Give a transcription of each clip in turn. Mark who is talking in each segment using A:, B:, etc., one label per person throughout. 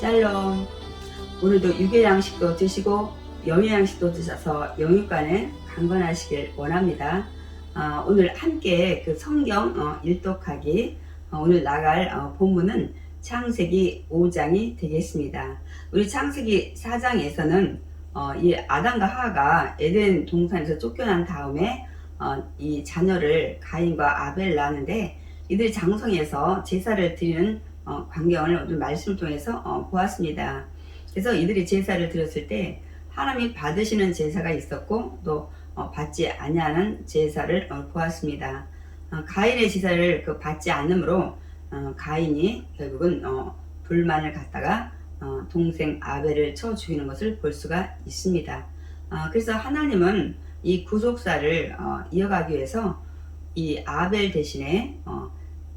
A: 샬롬. 오늘도 유교양식도 드시고 영유양식도 드셔서 영육간에 강건하시길 원합니다. 오늘 함께 그 성경 일독하기 오늘 나갈 본문은 창세기 5장이 되겠습니다. 우리 창세기 4장에서는 이 아담과 하와가 에덴 동산에서 쫓겨난 다음에 이 자녀를 가인과 아벨 낳았는데 이들이 장성에서 제사를 드리는 광경을 오늘 말씀을 통해서 보았습니다. 그래서 이들이 제사를 드렸을 때 하나님이 받으시는 제사가 있었고 또 받지 아니하는 제사를 보았습니다. 가인의 제사를 받지 않으므로 가인이 결국은 불만을 갖다가 동생 아벨을 쳐 죽이는 것을 볼 수가 있습니다. 그래서 하나님은 이 구속사를 이어가기 위해서 이 아벨 대신에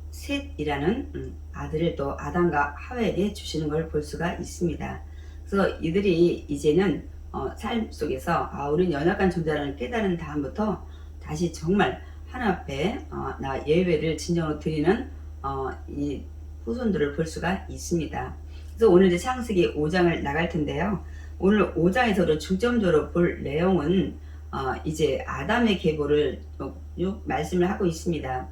A: 셋이라는 아들을 또 아담과 하와에게 주시는 걸 볼 수가 있습니다. 그래서 이들이 이제는 삶 속에서 우리는 연약한 존재라는 깨달은 다음부터 다시 정말 하나님 앞에 나 예배를 진정으로 드리는 이 후손들을 볼 수가 있습니다. 그래서 오늘 이제 창세기 5장을 나갈 텐데요. 오늘 5장에서도 중점적으로 볼 내용은 이제 아담의 계보를 쭉 말씀을 하고 있습니다.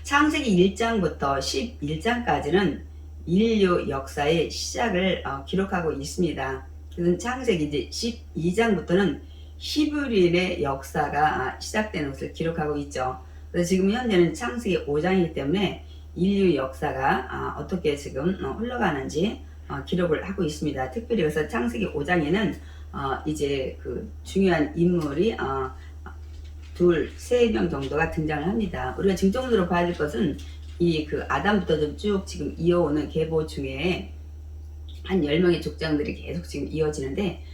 A: 창세기 1장부터 11장까지는 인류 역사의 시작을 기록하고 있습니다. 그래서 창세기 이제 12장부터는 히브리인의 역사가 시작되는 것을 기록하고 있죠. 그래서 지금 현재는 창세기 5장이기 때문에 인류 역사가 어떻게 지금 흘러가는지 기록을 하고 있습니다. 특별히 그래서 창세기 5장에는 이제 그 중요한 인물이 세 명 정도가 등장을 합니다. 우리가 중점적으로 봐야 될 것은 이 그 아담부터 좀 쭉 지금 이어오는 계보 중에 한 10명의 족장들이 계속 지금 이어지는데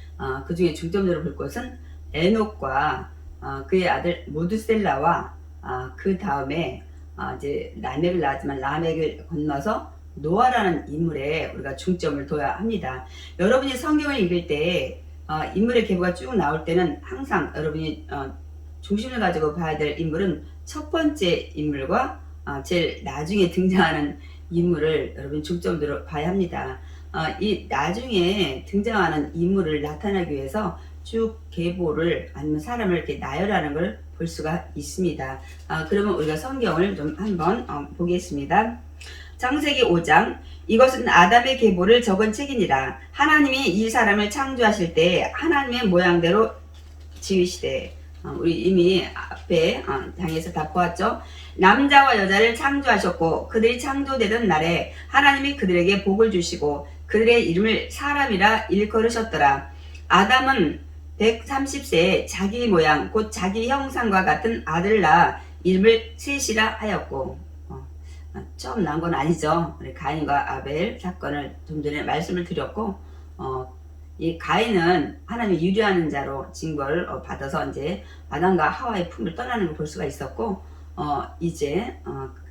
A: 그 중에 중점적으로 볼 것은 에녹과 그의 아들 무드셀라와 그 다음에 이제 라멕을 낳았지만 라멕을 건너서 노아라는 인물에 우리가 중점을 둬야 합니다. 여러분이 성경을 읽을 때 인물의 계보가 쭉 나올 때는 항상 여러분이 중심을 가지고 봐야 될 인물은 첫 번째 인물과 제일 나중에 등장하는 인물을 여러분 중점으로 봐야 합니다. 이 나중에 등장하는 인물을 나타나기 위해서 쭉 계보를 아니면 사람을 이렇게 나열하는 걸 볼 수가 있습니다. 그러면 우리가 성경을 좀 한번 보겠습니다. 창세기 5장. 이것은 아담의 계보를 적은 책이니라. 하나님이 이 사람을 창조하실 때 하나님의 모양대로 지으시되. 우리 이미 앞에 장에서 다 보았죠. 남자와 여자를 창조하셨고 그들이 창조되던 날에 하나님이 그들에게 복을 주시고 그들의 이름을 사람이라 일컬으셨더라. 아담은 130세에 자기 모양 곧 자기 형상과 같은 아들을 낳아 이름을 셋이라 하였고. 처음 나온 건 아니죠. 우리 가인과 아벨 사건을 좀 전에 말씀을 드렸고 이 가인은 하나님이 유리하는 자로 징벌을 받아서 이제 아담과 하와의 품을 떠나는 걸 볼 수가 있었고 이제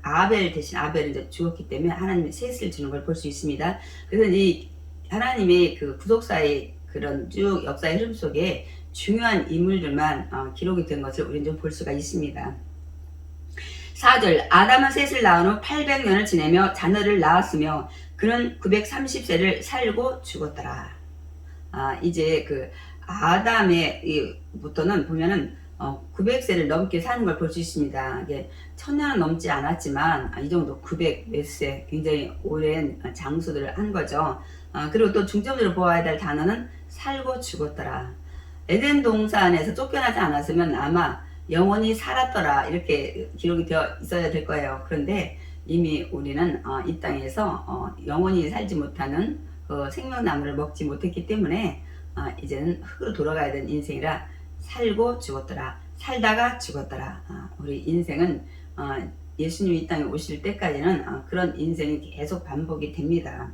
A: 아벨 대신 아벨은 이제 죽었기 때문에 하나님이 셋을 주는 걸 볼 수 있습니다. 그래서 이 하나님의 그 구속사의 그런 쭉 역사의 흐름 속에 중요한 인물들만 기록이 된 것을 우리는 좀 볼 수가 있습니다. 4절. 아담은 셋을 낳은 후 800년을 지내며 자녀를 낳았으며 그는 930세를 살고 죽었더라. 이제 그 아담의 부터는 보면은 900세를 넘게 사는 걸 볼 수 있습니다. 이게 1000년은 넘지 않았지만 이 정도 900 몇 세 굉장히 오랜 장수들을 한 거죠. 그리고 또 중점적으로 보아야 될 단어는 살고 죽었더라. 에덴 동산에서 쫓겨나지 않았으면 아마 영원히 살았더라 이렇게 기록이 되어 있어야 될 거예요. 그런데 이미 우리는 이 땅에서 영원히 살지 못하는 그 생명나무를 먹지 못했기 때문에 이제는 흙으로 돌아가야 되는 인생이라 살고 죽었더라. 살다가 죽었더라. 우리 인생은 예수님이 이 땅에 오실 때까지는 그런 인생이 계속 반복이 됩니다.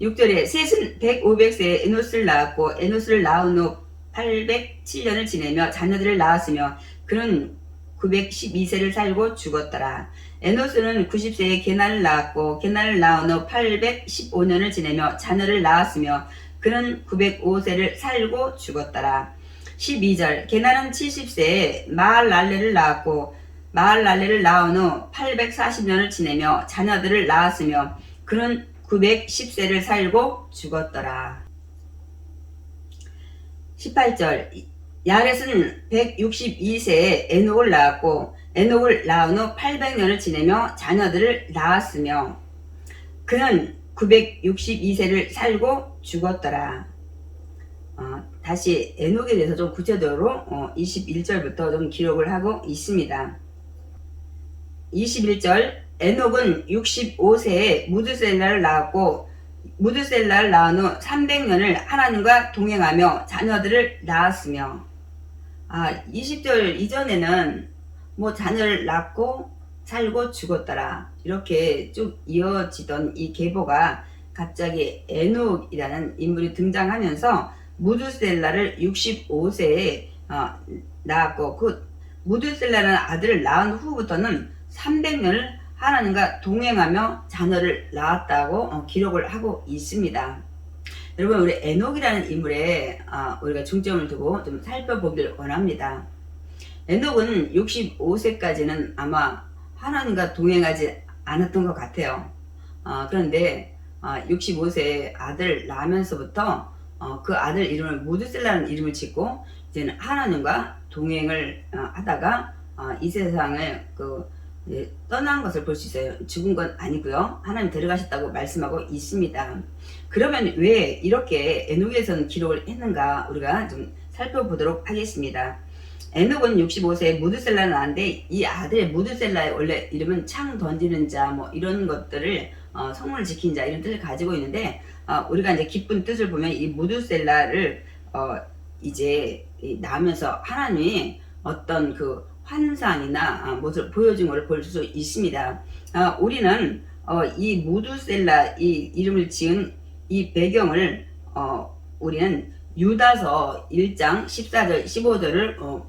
A: 6절에 셋은 100-500세에 에노스를 낳았고 에노스를 낳은 후 807년을 지내며 자녀들을 낳았으며 그는 912세를 살고 죽었더라. 에노스는 90세에 게날을 낳았고 게날을 낳은 후 815년을 지내며 자녀를 낳았으며 그는 905세를 살고 죽었더라. 12절. 게날은 70세에 마할랄레를 낳았고 마할랄레를 낳은 후 840년을 지내며 자녀들을 낳았으며 그는 910세를 살고 죽었더라. 18절 야렛은 162세에 에녹을 낳았고 에녹을 낳은 후 800년을 지내며 자녀들을 낳았으며 그는 962세를 살고 죽었더라. 다시 에녹에 대해서 좀 구체적으로 21절부터 좀 기록을 하고 있습니다. 21절 에녹은 65세에 무드셀라를 낳았고 무드셀라를 낳은 후 300년을 하나님과 동행하며 자녀들을 낳았으며 20절 이전에는 뭐 자녀를 낳고 살고 죽었더라 이렇게 쭉 이어지던 이 계보가 갑자기 에녹이라는 인물이 등장하면서 무드셀라를 65세에 낳았고 그 무드셀라라는 아들을 낳은 후부터는 300년을 하나님과 동행하며 자녀를 낳았다고 기록을 하고 있습니다. 여러분 우리 에녹이라는 인물에 우리가 중점을 두고 좀 살펴보길 원합니다. 에녹은 65세까지는 아마 하나님과 동행하지 않았던 것 같아요. 그런데 65세에 아들 낳으면서부터 그 아들 이름을 무드셀라는 이름을 짓고 이제는 하나님과 동행을 하다가 이 세상을 떠난 것을 볼 수 있어요. 죽은 건 아니고요. 하나님 데려가셨다고 말씀하고 있습니다. 그러면 왜 이렇게 에녹에서는 기록을 했는가 우리가 좀 살펴보도록 하겠습니다. 에녹은 65세에 무드셀라를 낳았는데 이 아들의 무드셀라의 원래 이름은 창 던지는 자 뭐 이런 것들을 성문을 지킨 자 이런 뜻을 가지고 있는데 우리가 이제 깊은 뜻을 보면 이 무드셀라를 이제 낳으면서 하나님이 어떤 그 환상이나 무엇을 보여준 것을 볼 수 있습니다. 우리는 이 무드셀라 이 이름을 지은 이 배경을 우리는 유다서 1장 14절 15절을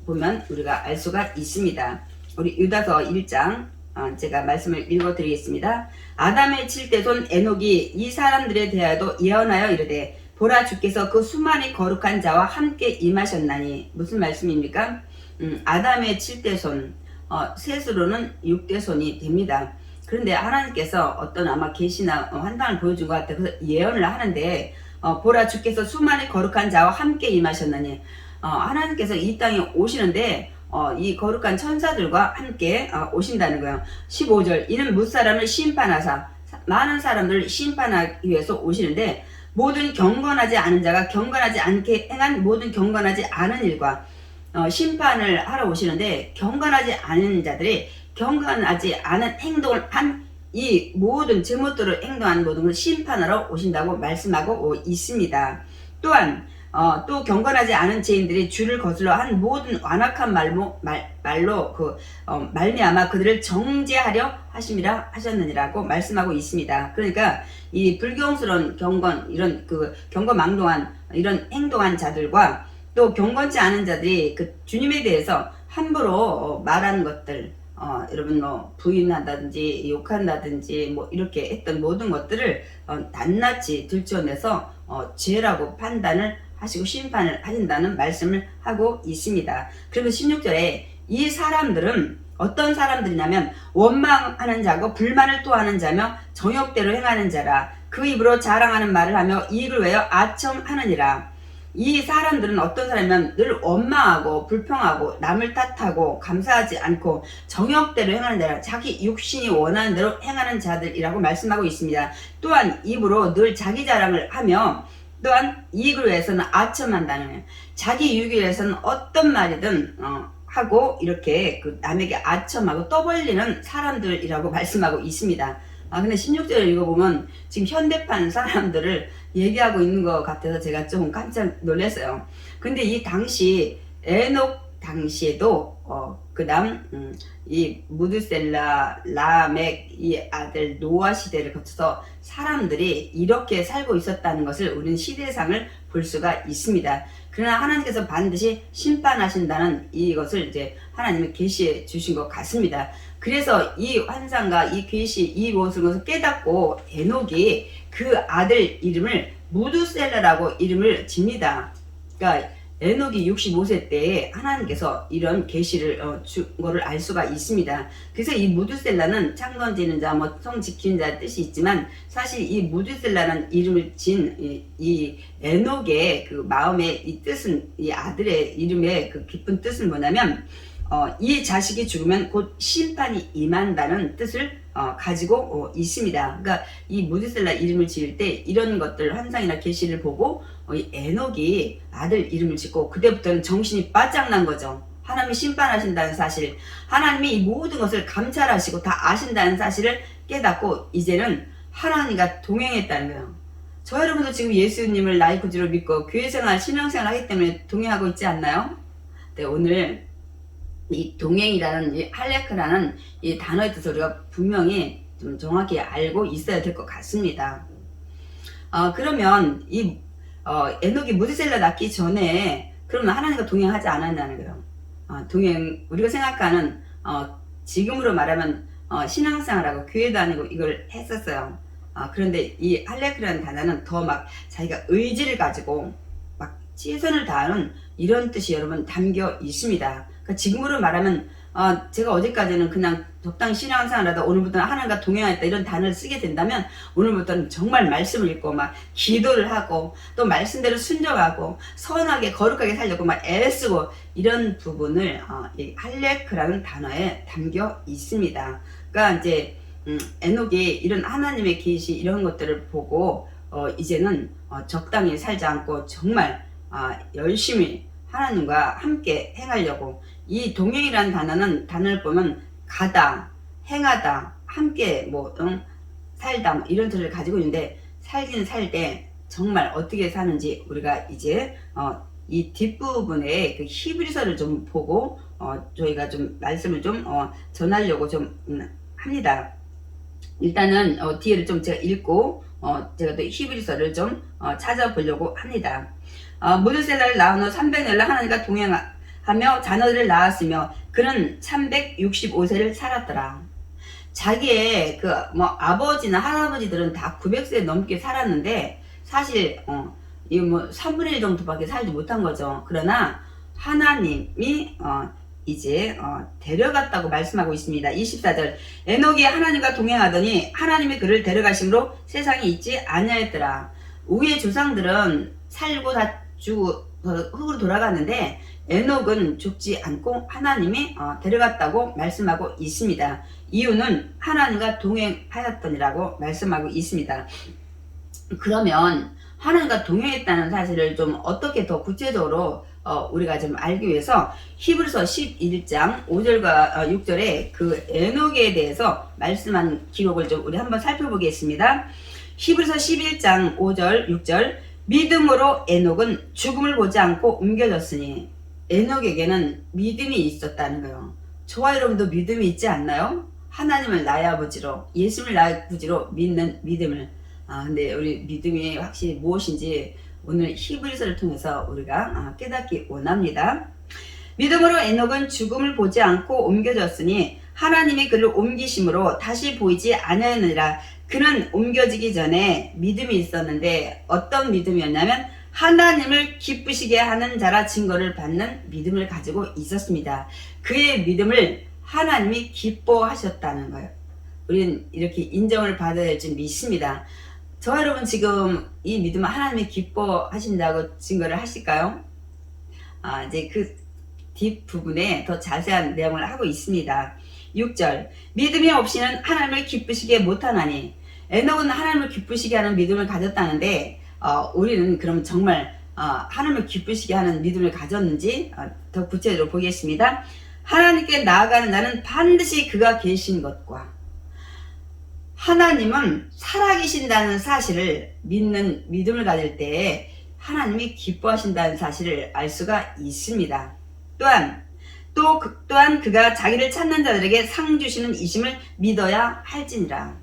A: 보면 우리가 알 수가 있습니다. 우리 유다서 1장 제가 말씀을 읽어 드리겠습니다. 아담의 7대손 에녹이 이 사람들에 대하여도 예언하여 이르되 보라 주께서 그 수많이 거룩한 자와 함께 임하셨나니 무슨 말씀입니까? 아담의 7대손 셋으로는 6대손이 됩니다. 그런데 하나님께서 어떤 아마 계시나 환상을 보여준 것 같아요. 그래서 예언을 하는데 보라 주께서 수많이 거룩한 자와 함께 임하셨나니 하나님께서 이 땅에 오시는데 이 거룩한 천사들과 함께 오신다는 거예요. 15절 이는 무사람을 심판하사 많은 사람들을 심판하기 위해서 오시는데 모든 경건하지 않은 자가 경건하지 않게 행한 모든 경건하지 않은 일과 심판을 하러 오시는데 경건하지 않은 자들이 경건하지 않은 행동을 한 이 모든 제멋대로 행동한 모든 걸 심판하러 오신다고 말씀하고 있습니다. 또한 또 경건하지 않은 죄인들이 주를 거슬러 한 모든 완악한 말로 말미암아 그들을 정죄하려 하심이라 하셨느니라고 말씀하고 있습니다. 그러니까 이 불경스러운 경건 이런 경건망동한 이런 행동한 자들과 또 경건치 않은 자들이 그 주님에 대해서 함부로 말하는 것들 여러분 뭐 부인한다든지 욕한다든지 뭐 이렇게 했던 모든 것들을 낱낱이 들춰내서 죄라고 판단을 하시고 심판을 하신다는 말씀을 하고 있습니다. 그리고 16절에 이 사람들은 어떤 사람들이냐면 원망하는 자고 불만을 토하는 자며 정욕대로 행하는 자라 그 입으로 자랑하는 말을 하며 이익을 위하여 아첨하느니라. 이 사람들은 어떤 사람이면 늘 원망하고 불평하고 남을 탓하고 감사하지 않고 정욕대로 행하는 자라 자기 육신이 원하는 대로 행하는 자들이라고 말씀하고 있습니다. 또한 입으로 늘 자기 자랑을 하며 또한 이익을 위해서는 아첨한다는 거예요. 자기 유익을 위해서는 어떤 말이든 하고 이렇게 남에게 아첨하고 떠벌리는 사람들이라고 말씀하고 있습니다. 근데 16절을 읽어보면 지금 현대판 사람들을 얘기하고 있는 것 같아서 제가 좀 깜짝 놀랐어요. 근데 이 당시 에녹 당시에도 이 무드셀라 라멕 이 아들 노아 시대를 거쳐서 사람들이 이렇게 살고 있었다는 것을 우리는 시대상을 볼 수가 있습니다. 그러나 하나님께서 반드시 심판하신다는 이것을 이제 하나님이 계시해 주신 것 같습니다. 그래서 이 환상과 이 계시 이 모습을 깨닫고 에녹이 그 아들 이름을 무드셀라라고 이름을 집니다. 그러니까 에녹이 65세 때에 하나님께서 이런 계시를 준 거를 알 수가 있습니다. 그래서 이 무드셀라는 창 던지는 자, 뭐 성 지키는 자 뜻이 있지만 사실 이 무드셀라는 이름을 진 이 에녹의 그 마음의 이 뜻은, 이 아들의 이름의 그 깊은 뜻은 뭐냐면 이 자식이 죽으면 곧 심판이 임한다는 뜻을 가지고 있습니다. 그러니까 이 무드셀라 이름을 지을 때 이런 것들 환상이나 계시를 보고 이 에녹이 아들 이름을 짓고 그때부터는 정신이 바짝 난 거죠. 하나님이 심판하신다는 사실, 하나님이 이 모든 것을 감찰하시고 다 아신다는 사실을 깨닫고 이제는 하나님과 동행했다는 거예요. 저 여러분도 지금 예수님을 나의 구주로 믿고 교회생활, 신앙생활 하기 때문에 동행하고 있지 않나요? 네, 오늘 이 동행이라는, 이 할레크라는 이 단어의 뜻을 우리가 분명히 좀 정확히 알고 있어야 될 것 같습니다. 그러면 이 에녹이 무드셀라 낳기 전에 그러면 하나님과 동행하지 않았냐는 거예요. 동행, 우리가 생각하는 지금으로 말하면 신앙생활하고 교회 다니고 이걸 했었어요. 그런데 이 할레크라는 단어는 더 막 자기가 의지를 가지고 막 최선을 다하는 이런 뜻이 여러분 담겨 있습니다. 그러니까 지금으로 말하면 제가 어제까지는 그냥 적당히 신앙생활 하다 오늘부터는 하나님과 동행하겠다 이런 단어를 쓰게 된다면 오늘부터는 정말 말씀을 읽고 막 기도를 하고 또 말씀대로 순종하고 선하게 거룩하게 살려고 막 애쓰고 이런 부분을 이 할레크라는 단어에 담겨 있습니다. 그러니까 이제 에녹이 이런 하나님의 계시 이런 것들을 보고 이제는 적당히 살지 않고 정말 열심히 하나님과 함께 행하려고, 이 동행이라는 단어를 보면 가다, 행하다, 함께 살다 뭐 이런 뜻을 가지고 있는데, 살긴 살 때 정말 어떻게 사는지 우리가 이제 이 뒷부분에 그 히브리서를 좀 보고 저희가 좀 말씀을 좀 전하려고 좀 합니다. 일단은 뒤에를 좀 제가 읽고 제가 또 히브리서를 좀 찾아보려고 합니다. 무드셀라를 낳은 후 300년을 하나님과 동행하며 자녀들을 낳았으며 그는 365세를 살았더라. 자기의 아버지나 할아버지들은 다 900세 넘게 살았는데 사실 이 3분의 1 정도밖에 살지 못한 거죠. 그러나 하나님이 이제 데려갔다고 말씀하고 있습니다. 24절, 에녹이 하나님과 동행하더니 하나님이 그를 데려가심으로 세상에 있지 아니하였더라. 우리의 조상들은 살고 다 죽고 흙으로 돌아갔는데 에녹은 죽지 않고 하나님이 데려갔다고 말씀하고 있습니다. 이유는 하나님과 동행하였더니라고 말씀하고 있습니다. 그러면 하나님과 동행했다는 사실을 좀 어떻게 더 구체적으로 우리가 좀 알기 위해서 히브리서 11장 5절과 6절에 그 에녹에 대해서 말씀한 기록을 좀 우리 한번 살펴보겠습니다. 히브리서 11장 5절 6절, 믿음으로 에녹은 죽음을 보지 않고 옮겨졌으니, 에녹에게는 믿음이 있었다는 거예요. 저와 여러분도 믿음이 있지 않나요? 하나님을 나의 아버지로, 예수님을 나의 구주로 믿는 믿음을. 근데 우리 믿음이 확실히 무엇인지 오늘 히브리서를 통해서 우리가 깨닫기 원합니다. 믿음으로 에녹은 죽음을 보지 않고 옮겨졌으니 하나님이 그를 옮기심으로 다시 보이지 아니하느니라. 그는 옮겨지기 전에 믿음이 있었는데 어떤 믿음이었냐면 하나님을 기쁘시게 하는 자라 증거를 받는 믿음을 가지고 있었습니다. 그의 믿음을 하나님이 기뻐하셨다는 거예요. 우리는 이렇게 인정을 받아야 될 줄 믿습니다. 저 여러분 지금 이 믿음을 하나님이 기뻐하신다고 증거를 하실까요? 이제 그 뒷부분에 더 자세한 내용을 하고 있습니다. 6절, 믿음이 없이는 하나님을 기쁘시게 못하나니. 에녹은 하나님을 기쁘시게 하는 믿음을 가졌다는데 우리는 그럼 정말 하나님을 기쁘시게 하는 믿음을 가졌는지 더 구체적으로 보겠습니다. 하나님께 나아가는 자는 반드시 그가 계신 것과 하나님은 살아계신다는 사실을 믿는 믿음을 가질 때에 하나님이 기뻐하신다는 사실을 알 수가 있습니다. 또한 그가 자기를 찾는 자들에게 상 주시는 이심을 믿어야 할지니라.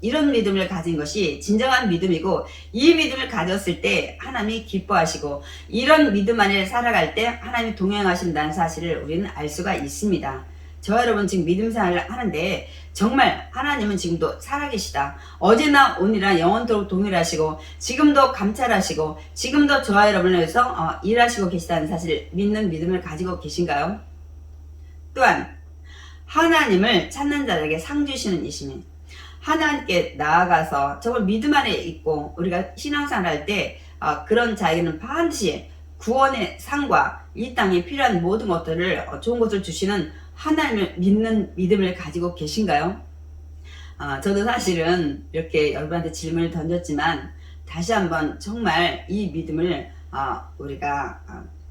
A: 이런 믿음을 가진 것이 진정한 믿음이고, 이 믿음을 가졌을 때 하나님이 기뻐하시고, 이런 믿음 안에 살아갈 때 하나님이 동행하신다는 사실을 우리는 알 수가 있습니다. 저와 여러분 지금 믿음 생활을 하는데 정말 하나님은 지금도 살아계시다. 어제나 오늘이나 영원토록 동일하시고 지금도 감찰하시고 지금도 저와 여러분을 위해서 일하시고 계시다는 사실을 믿는 믿음을 가지고 계신가요? 또한 하나님을 찾는 자들에게 상 주시는 이시니 하나님께 나아가서 정말 믿음 안에 있고 우리가 신앙생활 할 때 그런 자에게는 반드시 구원의 상과 이 땅에 필요한 모든 것들을 좋은 것을 주시는 하나님을 믿는 믿음을 가지고 계신가요? 저도 사실은 이렇게 여러분한테 질문을 던졌지만 다시 한번 정말 이 믿음을 우리가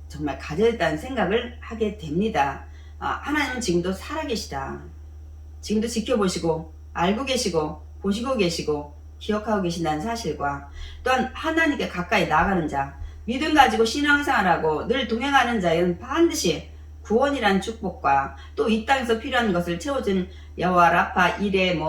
A: 정말 가져야 했다는 생각을 하게 됩니다. 하나님은 지금도 살아계시다. 지금도 지켜보시고 알고 계시고 보시고 계시고 기억하고 계신다는 사실과 또한 하나님께 가까이 나가는 자, 믿음 가지고 신앙생활하고 늘 동행하는 자에는 반드시 구원이라는 축복과 또 이 땅에서 필요한 것을 채워준 여호와 라파 이레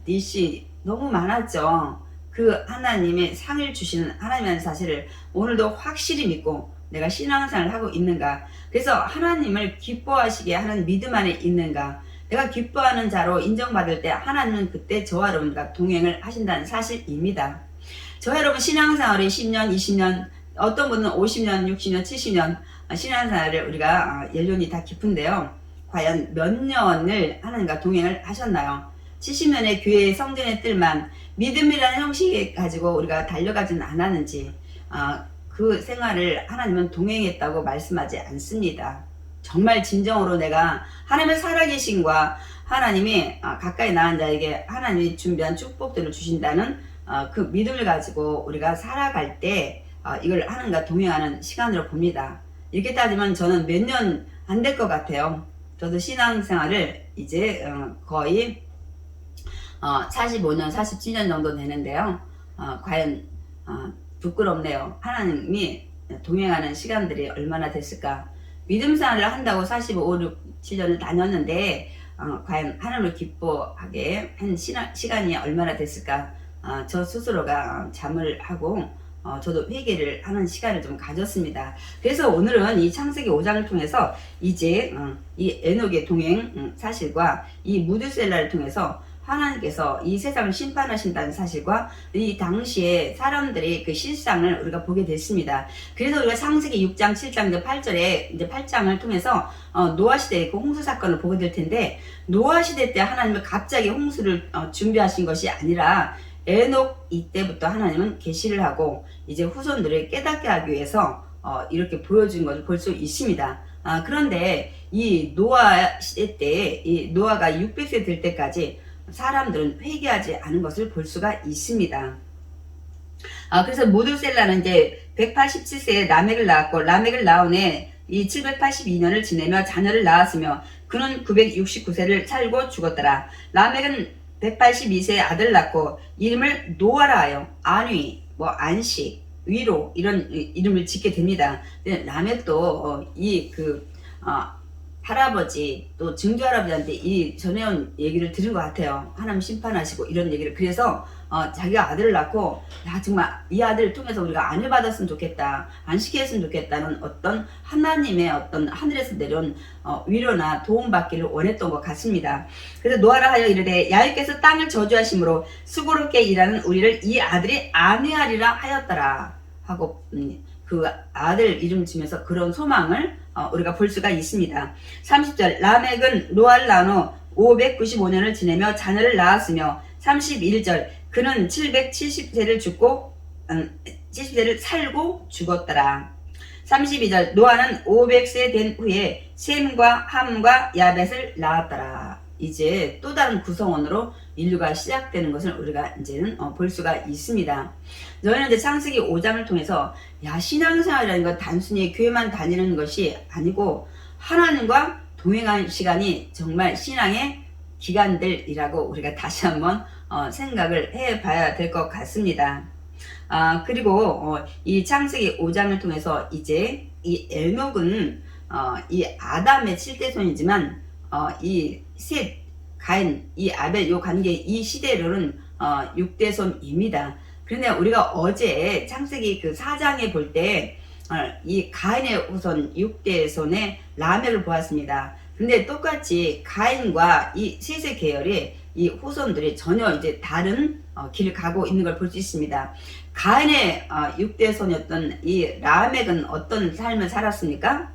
A: 니시 너무 많았죠. 그 하나님의 상을 주시는 하나님이라는 사실을 오늘도 확실히 믿고 내가 신앙생활을 하고 있는가, 그래서 하나님을 기뻐하시게 하는 믿음 안에 있는가, 내가 기뻐하는 자로 인정받을 때 하나님은 그때 저와 여러분과 동행을 하신다는 사실입니다. 저와 여러분 신앙생활이 10년, 20년, 어떤 분은 50년, 60년, 70년 신앙생활을 우리가 연륜이 다 깊은데요. 과연 몇 년을 하나님과 동행을 하셨나요? 70년의 교회의 성전의 뜰만 믿음이라는 형식 가지고 우리가 달려가지는 않았는지 그 생활을 하나님은 동행했다고 말씀하지 않습니다. 정말 진정으로 내가 하나님의 살아계신과 하나님이 가까이 나은 자에게 하나님이 준비한 축복들을 주신다는 그 믿음을 가지고 우리가 살아갈 때 이걸 하나님과 동행하는 시간으로 봅니다. 이렇게 따지면 저는 몇 년 안 될 것 같아요. 저도 신앙생활을 이제 거의 45년, 47년 정도 되는데요. 과연 부끄럽네요. 하나님이 동행하는 시간들이 얼마나 됐을까. 믿음 생활을 한다고 45, 6, 7년을 다녔는데 과연 하나님을 기뻐하게 한 시간이 얼마나 됐을까. 저 스스로가 잠을 하고 저도 회개를 하는 시간을 좀 가졌습니다. 그래서 오늘은 이 창세기 5장을 통해서 이제 이 에녹의 동행 사실과 이 무드셀라를 통해서 하나님께서 이 세상을 심판하신다는 사실과 이 당시에 사람들의 그 실상을 우리가 보게 됐습니다. 그래서 우리가 창세기 6장, 7장, 8절에 이제 8장을 통해서 노아 시대의 그 홍수 사건을 보게 될 텐데, 노아 시대 때 하나님은 갑자기 홍수를 준비하신 것이 아니라 에녹 이때부터 하나님은 계시를 하고 이제 후손들을 깨닫게 하기 위해서 이렇게 보여준 것을 볼 수 있습니다. 그런데 이 노아 시대 때 이 노아가 600세 될 때까지 사람들은 회개하지 않은 것을 볼 수가 있습니다. 그래서 모두셀라는 이제 187세에 라멕을 낳았고, 라멕을 낳은 해 이 782년을 지내며 자녀를 낳았으며 그는 969세를 살고 죽었더라. 라멕은 182세에 아들 낳고 이름을 노아라 하여 안위, 안식, 위로 이런 이름을 짓게 됩니다. 라멕도 할아버지 또 증조할아버지한테 이 전해온 얘기를 들은 것 같아요. 하나님 심판하시고 이런 얘기를. 그래서 자기가 아들을 낳고 정말 이 아들을 통해서 우리가 안을 받았으면 좋겠다, 안식했으면 좋겠다는 어떤 하나님의 어떤 하늘에서 내려온 위로나 도움받기를 원했던 것 같습니다. 그래서 노아라 하여 이르되 야훼께서 땅을 저주하심으로 수고롭게 일하는 우리를 이 아들이 안위하리라 하였더라 하고 그 아들 이름 지면서 그런 소망을 우리가 볼 수가 있습니다. 30절 라멕은 노아를 낳은 후 595년을 지내며 자녀를 낳았으며 31절 그는 770세를 죽고 70세를 살고 죽었더라. 32절 노아는 500세 된 후에 셈과 함과 야벳을 낳았더라. 이제 또 다른 구성원으로 인류가 시작되는 것을 우리가 이제는 볼 수가 있습니다. 저희는 이제 창세기 5장을 통해서 신앙생활이라는 건 단순히 교회만 다니는 것이 아니고 하나님과 동행하는 시간이 정말 신앙의 기간들이라고 우리가 다시 한번 생각을 해봐야 될 것 같습니다. 그리고 이 창세기 5장을 통해서 이제 이 에녹은 이 아담의 7대손이지만 이 셋, 가인, 이 아벨 요 관계 이 시대로는 6대손입니다. 그런데 우리가 어제 창세기 그 4장에 볼 때 이 가인의 후손 6대손의 라멕을 보았습니다. 근데 똑같이 가인과 이 셋의 계열의 이 후손들이 전혀 이제 다른 길을 가고 있는 걸 볼 수 있습니다. 가인의 6대 손이었던 이 라멕은 어떤 삶을 살았습니까?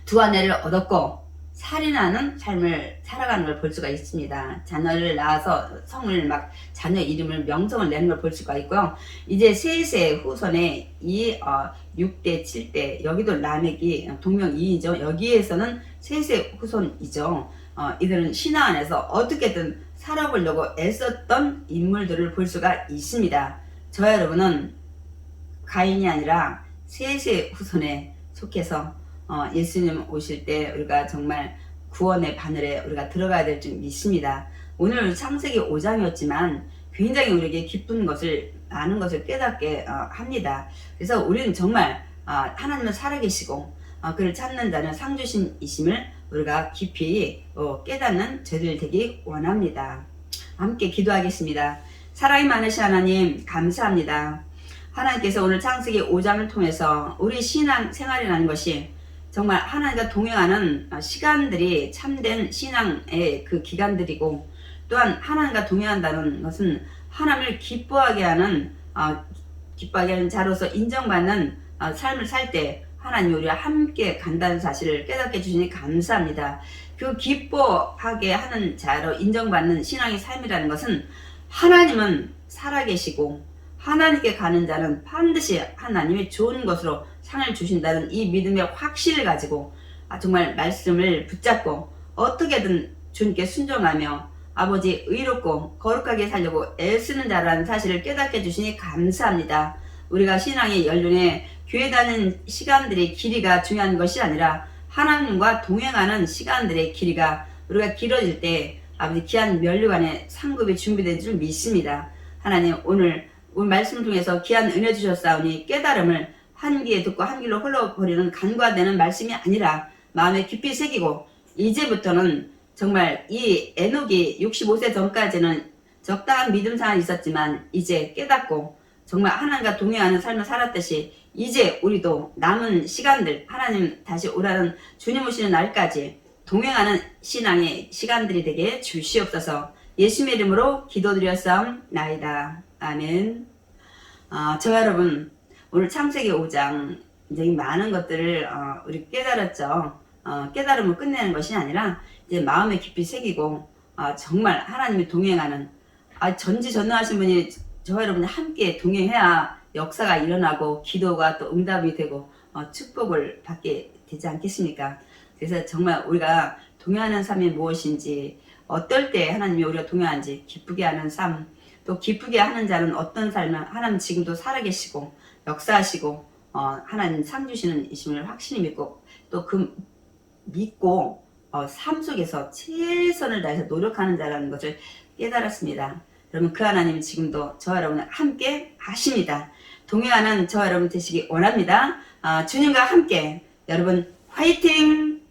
A: 두 아내를 얻었고 살인하는 삶을 살아가는 걸 볼 수가 있습니다. 자녀를 낳아서 성을 막 자녀 이름을 명성을 내는 걸 볼 수가 있고요. 이제 셋의 후손의 이 6대 7대 여기도 라멕이 동명이인이죠. 여기에서는 셋의 후손이죠. 이들은 신앙 안에서 어떻게든 살아보려고 애썼던 인물들을 볼 수가 있습니다. 저와 여러분은 가인이 아니라 셋의 후손에 속해서 예수님 오실 때 우리가 정말 구원의 바늘에 우리가 들어가야 될 줄 믿습니다. 오늘 창세기 5장이었지만 굉장히 우리에게 기쁜 것을 많은 것을 깨닫게 합니다. 그래서 우리는 정말 하나님은 살아계시고 그를 찾는 자는 상주신이심을 우리가 깊이 깨닫는 저희들 되기 원합니다. 함께 기도하겠습니다. 사랑이 많으신 하나님 감사합니다. 하나님께서 오늘 창세기 5장을 통해서 우리 신앙 생활이라는 것이 정말 하나님과 동행하는 시간들이 참된 신앙의 그 기간들이고, 또한 하나님과 동행한다는 것은 하나님을 기뻐하게 하는 자로서 인정받는 삶을 살 때 하나님이 우리와 함께 간다는 사실을 깨닫게 해주시니 감사합니다. 그 기뻐하게 하는 자로 인정받는 신앙의 삶이라는 것은 하나님은 살아계시고 하나님께 가는 자는 반드시 하나님이 좋은 것으로 상을 주신다는 이 믿음의 확신을 가지고 정말 말씀을 붙잡고 어떻게든 주님께 순종하며 아버지 의롭고 거룩하게 살려고 애쓰는 자라는 사실을 깨닫게 해주시니 감사합니다. 우리가 신앙의 연륜에 교회 다니는 시간들의 길이가 중요한 것이 아니라 하나님과 동행하는 시간들의 길이가 우리가 길어질 때 아버지 귀한 면류관의 상급이 준비된 줄 믿습니다. 하나님 오늘 말씀 통해서 귀한 은혜 주셨사오니 깨달음을 한 귀에 듣고 한 귀로 흘러버리는 간과되는 말씀이 아니라 마음에 깊이 새기고, 이제부터는 정말 이 에녹이 65세 전까지는 적당한 믿음 생활이 있었지만 이제 깨닫고 정말 하나님과 동행하는 삶을 살았듯이 이제 우리도 남은 시간들 하나님 다시 오라는 주님 오시는 날까지 동행하는 신앙의 시간들이 되게 주시옵소서. 예수님의 이름으로 기도드렸사옵나이다. 아멘. 저와 여러분 오늘 창세기 5장 굉장히 많은 것들을 우리 깨달았죠. 깨달음을 끝내는 것이 아니라 이제 마음에 깊이 새기고 정말 하나님이 동행하는 전지전능하신 분이 저와 여러분이 함께 동행해야 역사가 일어나고 기도가 또 응답이 되고 축복을 받게 되지 않겠습니까? 그래서 정말 우리가 동행하는 삶이 무엇인지, 어떨 때 하나님이 우리가 동행하는지 기쁘게 하는 삶, 또 기쁘게 하는 자는 어떤 삶을 하나님 지금도 살아계시고 역사하시고 하나님 상 주시는 이심을 확신히 믿고 또 그 믿고 삶 속에서 최선을 다해서 노력하는 자라는 것을 깨달았습니다. 여러분 그 하나님 지금도 저와 여러분을 함께 하십니다. 동행하는 저와 여러분 되시기 원합니다. 주님과 함께 여러분 화이팅!